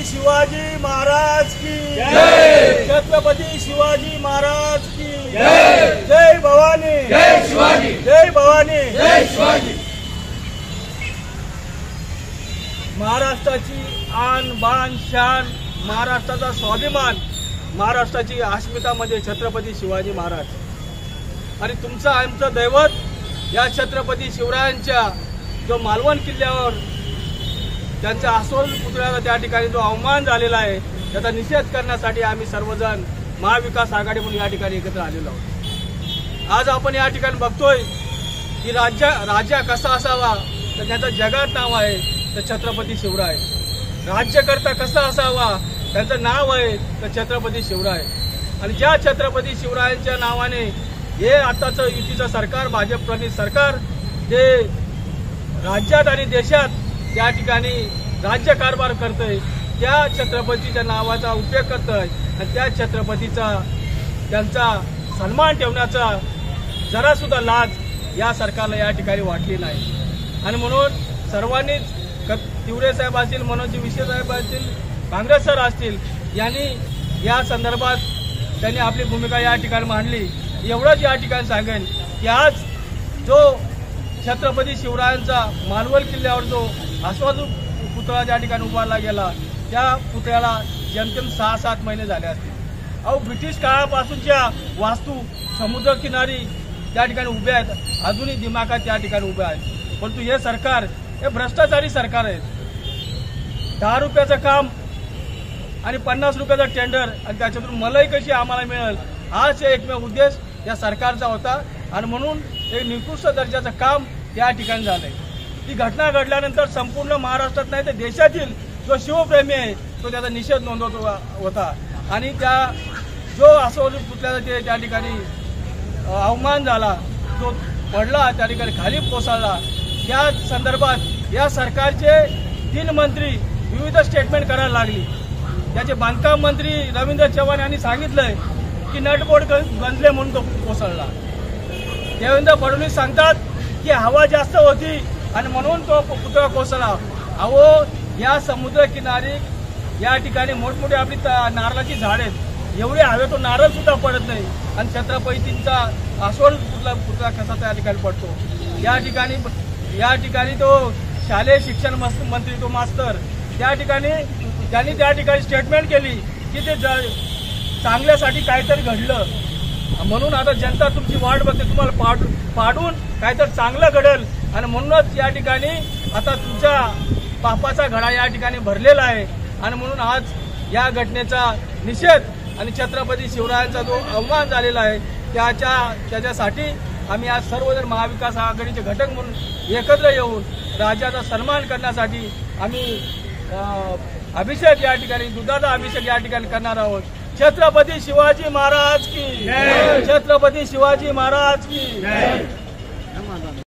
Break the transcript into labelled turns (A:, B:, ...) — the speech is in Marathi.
A: शिवाजी महाराज की जय। छत्रपति शिवाजी महाराज की जय। जय भवानी,
B: जय शिवाजी,
A: जय भवानी,
B: जय शिवाजी।
A: महाराष्ट्राची आन बान शान, महाराष्ट्राचा स्वाभिमान, महाराष्ट्राची अस्मिता म्हणजे छत्रपती शिवाजी महाराज। आणि तुमचं आमचं दैवत या छत्रपती शिवरायांच्या जो मालवण किल्ल्यावर त्यांच्या अस्वल पुतळ्याला त्या ठिकाणी जो अवमान झालेला आहे त्याचा निषेध करण्यासाठी आम्ही सर्वजण महाविकास आघाडी म्हणून या ठिकाणी एकत्र आलेलो आहोत। आज आपण या ठिकाणी बघतोय की राजा कसा असावा तर त्याचं जगात नाव आहे तर छत्रपती शिवराय। राज्यकर्ता कसा असावा त्यांचं नाव आहे तर छत्रपती शिवराय। आणि ज्या छत्रपती शिवरायांच्या नावाने हे आताचं युतीचं सरकार, भाजप प्रणित सरकार जे राज्यात आणि देशात त्या ठिकाणी राज्यकारभार करतोय, त्या छत्रपतीच्या नावाचा उपयोग करतोय आणि त्या छत्रपतीचा त्यांचा सन्मान ठेवण्याचा जरा सुद्धा लाज या सरकारला या ठिकाणी वाटली नाही। आणि म्हणून सर्वांनीच तिवरे साहेब असतील, मनोज विषय साहेब असतील, काँग्रेस सर असतील, यांनी या संदर्भात त्यांनी आपली भूमिका या ठिकाणी मांडली। एवढंच या ठिकाणी सांगेन की आज जो छत्रपती शिवरायांचा मालवण किल्ल्यावर जो अस्वालू पुतळा ज्या ठिकाणी उभारला गेला त्या पुतळ्याला जेमतेम 6-7 महिने झाले असतील। अहो, ब्रिटिश काळापासूनच्या वास्तू समुद्रकिनारी त्या ठिकाणी उभ्या आहेत, अजूनही दिमागात त्या ठिकाणी उभ्या आहेत। परंतु हे सरकार हे भ्रष्टाचारी सरकार आहे। 10 रुपयाचं काम आणि 50 रुपयाचं टेंडर आणि त्याच्यातून मलाई कशी आम्हाला मिळेल हाच एकमेव उद्देश या सरकारचा होता। आणि म्हणून एक निकृष्ट दर्जाचं काम त्या ठिकाणी झालंय। ती घटना घडल्यानंतर संपूर्ण महाराष्ट्रात नाही तर देशातील जो शिवप्रेमी आहे तो त्याचा निषेध नोंदवत होता। आणि त्या जो अस्वल पुतळ्याचा त्या ठिकाणी अवमान झाला, जो पडला त्या ठिकाणी खाली कोसळला, त्या संदर्भात या सरकारचे 3 मंत्री विविध स्टेटमेंट करायला लागली। त्याचे बांधकाम मंत्री रवींद्र चव्हाण यांनी सांगितलंय की नटबोल्ट गंजले म्हणून तो कोसळला। देवेंद्र फडणवीस सांगतात की हवा जास्त होती आणि म्हणून तो पुतळा कोसळला। अहो, या समुद्र किनारी या ठिकाणी मोठमोठी आपली नारळाची झाड आहेत, एवढे हवे तो नारळ सुद्धा पडत नाही आणि छत्रपतींचा अस्वल पुतळा कसा त्या ठिकाणी पडतो। या ठिकाणी तो शालेय शिक्षण मंत्री तो मास्तर त्या ठिकाणी त्यांनी त्या ठिकाणी स्टेटमेंट केली की ते चांगल्यासाठी काहीतरी घडलं म्हणून आता जनता तुमची वाट बघते, तुम्हाला पाडून काहीतरी चांगलं घडेल। आणि म्हणूनच या ठिकाणी आता तुमच्या पापाचा घडा या ठिकाणी भरलेला आहे। आणि म्हणून आज या घटनेचा निषेध आणि छत्रपती शिवरायांचा जो अवमान झालेला आहे त्याच्यासाठी आम्ही आज सर्वजण महाविकास आघाडीचे घटक म्हणून एकत्र येऊन राज्याचा सन्मान करण्यासाठी आम्ही अभिषेक या ठिकाणी दुधाचा अभिषेक या ठिकाणी करणार आहोत। छत्रपती शिवाजी महाराज की जय। छत्रपती शिवाजी महाराज की जय।